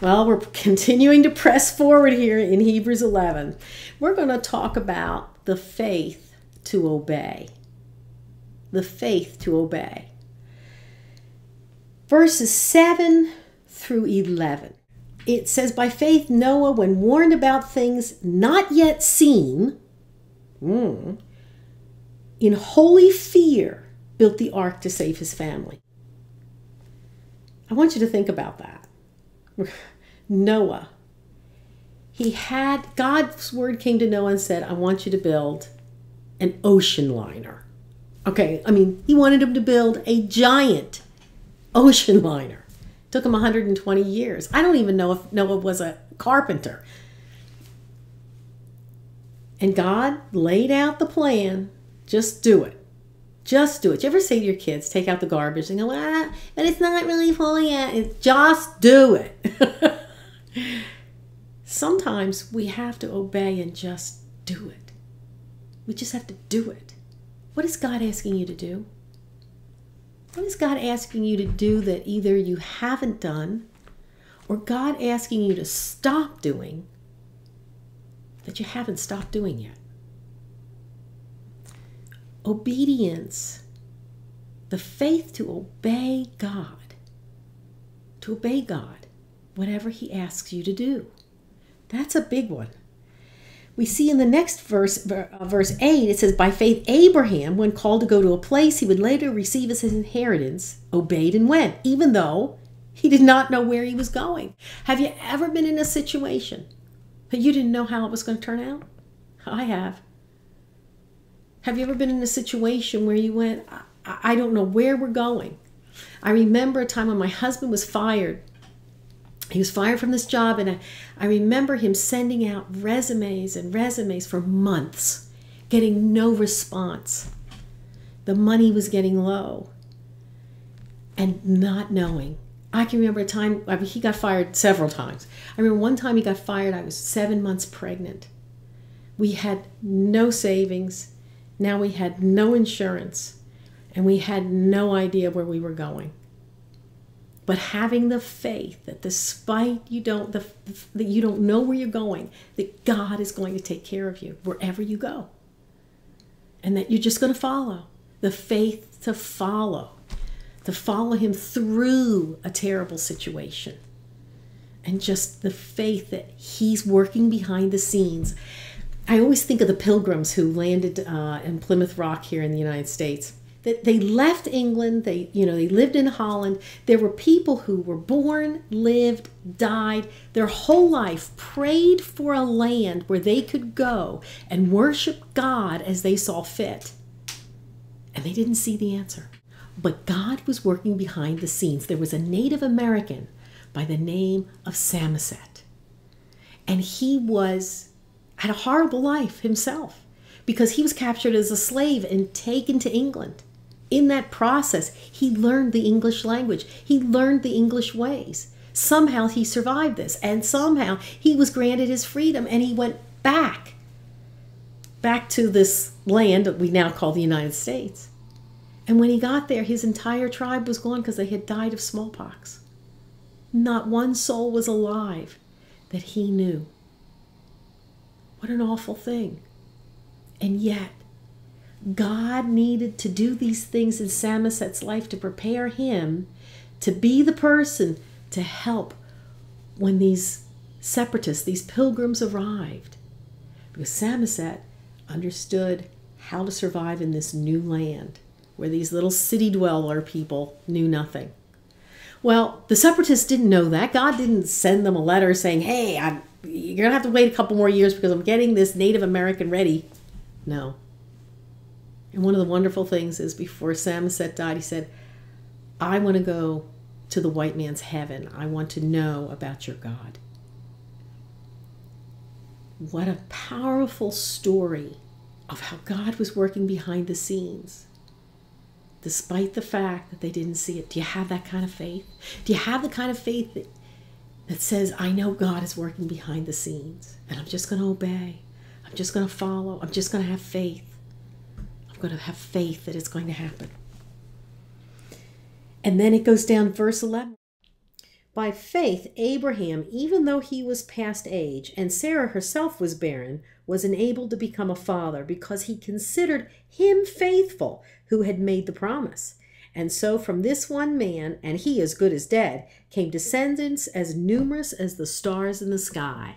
Well, we're continuing to press forward here in Hebrews 11. We're going to talk about the faith to obey. The faith to obey. Verses 7 through 11. It says, by faith Noah, when warned about things not yet seen, in holy fear, built the ark to save his family. I want you to think about that. Noah. God's word came to Noah and said, I want you to build an ocean liner. Okay, he wanted him to build a giant ocean liner. Took him 120 years. I don't even know if Noah was a carpenter. And God laid out the plan. Just do it. Just do it. You ever say to your kids, take out the garbage and go, but it's not really full yet. Just do it. Sometimes we have to obey and just do it. We just have to do it. What is God asking you to do? What is God asking you to do that either you haven't done or God asking you to stop doing that you haven't stopped doing yet? Obedience, the faith to obey God, whatever he asks you to do. That's a big one. We see in the next verse 8, it says, by faith Abraham, when called to go to a place he would later receive as his inheritance, obeyed and went, even though he did not know where he was going. Have you ever been in a situation that you didn't know how it was going to turn out? I have. Have you ever been in a situation where you went, I don't know where we're going? I remember a time when my husband was fired. He was fired from this job, and I remember him sending out resumes and resumes for months, getting no response. The money was getting low, and not knowing. I can remember a time, he got fired several times. I remember one time he got fired, I was 7 months pregnant. We had no savings. Now we had no insurance, and we had no idea where we were going. But having the faith that despite that you don't know where you're going, that God is going to take care of you wherever you go. And that you're just going to follow. The faith to follow him through a terrible situation. And just the faith that he's working behind the scenes. I always think of the Pilgrims who landed in Plymouth Rock here in the United States. That they left England, they lived in Holland. There were people who were born, lived, died, their whole life prayed for a land where they could go and worship God as they saw fit. And they didn't see the answer. But God was working behind the scenes. There was a Native American by the name of Samoset. And he had a horrible life himself because he was captured as a slave and taken to England. In that process, he learned the English language. He learned the English ways. Somehow he survived this, and somehow he was granted his freedom, and he went back to this land that we now call the United States. And when he got there, his entire tribe was gone because they had died of smallpox. Not one soul was alive that he knew. What an awful thing. And yet, God needed to do these things in Samoset's life to prepare him to be the person to help when these separatists, these pilgrims arrived. Because Samoset understood how to survive in this new land where these little city dweller people knew nothing. Well, the separatists didn't know that. God didn't send them a letter saying, hey, you're going to have to wait a couple more years because I'm getting this Native American ready. No. And one of the wonderful things is before Samoset died, he said, I want to go to the white man's heaven. I want to know about your God. What a powerful story of how God was working behind the scenes, despite the fact that they didn't see it. Do you have that kind of faith? Do you have the kind of faith that says, I know God is working behind the scenes, and I'm just going to obey. I'm just going to follow. I'm just going to have faith. I'm going to have faith that it's going to happen. And then it goes down to verse 11. By faith, Abraham, even though he was past age, and Sarah herself was barren, was enabled to become a father because he considered him faithful who had made the promise. And so from this one man, and he as good as dead, came descendants as numerous as the stars in the sky.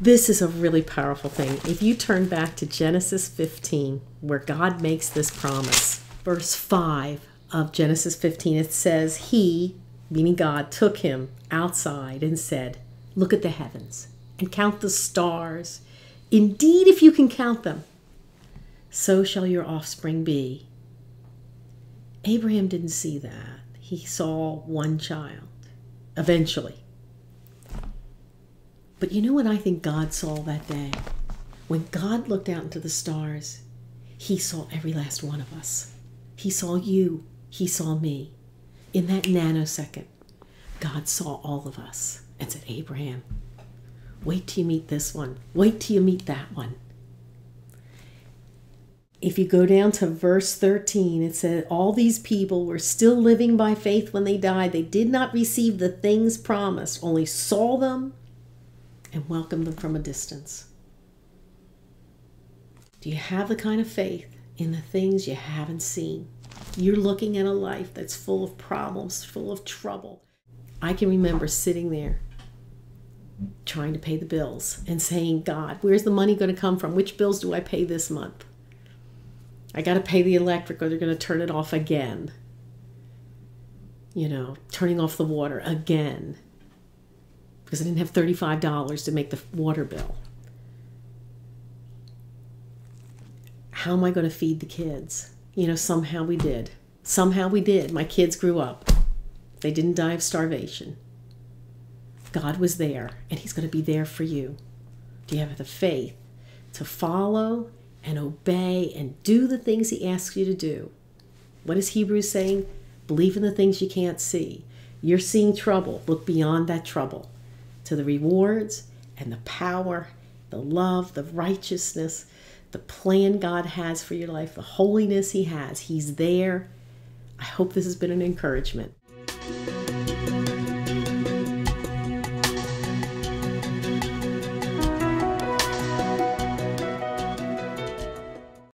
This is a really powerful thing. If you turn back to Genesis 15, where God makes this promise, verse 5 of Genesis 15, it says, He, meaning God, took him outside and said, Look at the heavens and count the stars. Indeed, if you can count them, so shall your offspring be. Abraham didn't see that. He saw one child, eventually. But you know what I think God saw that day? When God looked out into the stars, he saw every last one of us. He saw you. He saw me. In that nanosecond, God saw all of us and said, Abraham, wait till you meet this one. Wait till you meet that one. If you go down to verse 13, it said, all these people were still living by faith when they died. They did not receive the things promised, only saw them and welcomed them from a distance. Do you have the kind of faith in the things you haven't seen? You're looking at a life that's full of problems, full of trouble. I can remember sitting there trying to pay the bills and saying, God, where's the money going to come from? Which bills do I pay this month? I got to pay the electric or they're going to turn it off again. You know, turning off the water again. Because I didn't have $35 to make the water bill. How am I going to feed the kids? You know, somehow we did. Somehow we did. My kids grew up. They didn't die of starvation. God was there, and he's going to be there for you. Do you have the faith to follow and obey and do the things he asks you to do? What is Hebrews saying? Believe in the things you can't see. You're seeing trouble. Look beyond that trouble to the rewards and the power, the love, the righteousness, the plan God has for your life, the holiness he has. He's there. I hope this has been an encouragement.